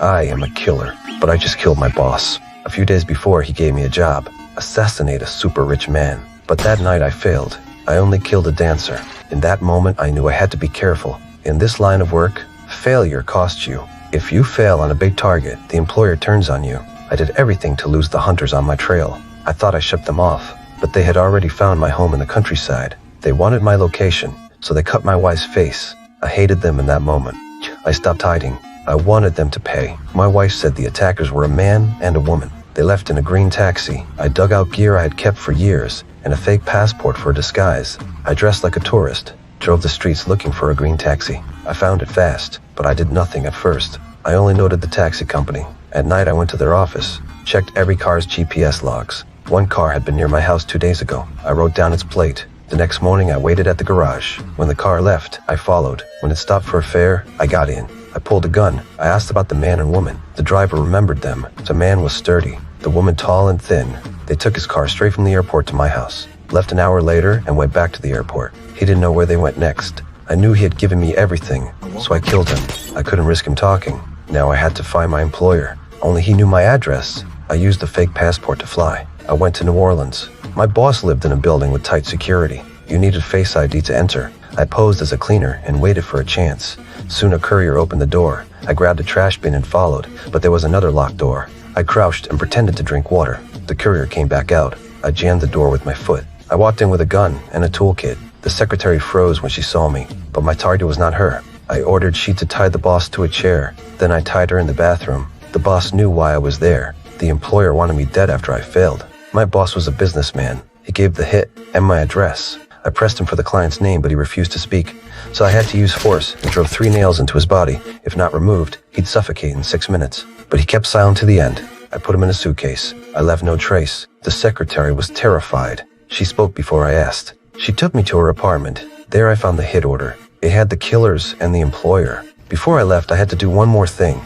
I am a killer, but I just killed my boss. A few days before, he gave me a job. Assassinate a super rich man. But that night I failed. I only killed a dancer. In that moment, I knew I had to be careful. In this line of work, failure costs you. If you fail on a big target, the employer turns on you. I did everything to lose the hunters on my trail. I thought I shipped them off, but they had already found my home in the countryside. They wanted my location, so they cut my wife's face. I hated them in that moment. I stopped hiding. I wanted them to pay. My wife said the attackers were a man and a woman. They left in a green taxi. I dug out gear I had kept for years and a fake passport for a disguise. I dressed like a tourist, drove the streets looking for a green taxi. I found it fast, but I did nothing at first. I only noted the taxi company. At night I went to their office, checked every car's GPS logs. One car had been near my house 2 days ago. I wrote down its plate. The next morning I waited at the garage. When the car left, I followed. When it stopped for a fare, I got in. I pulled a gun. I asked about the man and woman. The driver remembered them. The man was sturdy, the woman tall and thin. They took his car straight from the airport to my house. Left an hour later and went back to the airport. He didn't know where they went next. I knew he had given me everything, so I killed him. I couldn't risk him talking. Now I had to find my employer. Only he knew my address. I used a fake passport to fly. I went to New Orleans. My boss lived in a building with tight security. You needed Face ID to enter. I posed as a cleaner and waited for a chance. Soon a courier opened the door. I grabbed a trash bin and followed, but there was another locked door. I crouched and pretended to drink water. The courier came back out. I jammed the door with my foot. I walked in with a gun and a toolkit. The secretary froze when she saw me, but my target was not her. I ordered she to tie the boss to a chair. Then I tied her in the bathroom. The boss knew why I was there. The employer wanted me dead after I failed. My boss was a businessman. He gave the hit and my address. I pressed him for the client's name, but he refused to speak. So I had to use force and drove 3 nails into his body. If not removed, he'd suffocate in 6 minutes. But he kept silent to the end. I put him in a suitcase. I left no trace. The secretary was terrified. She spoke before I asked. She took me to her apartment. There I found the hit order. It had the killers and the employer. Before I left, I had to do one more thing.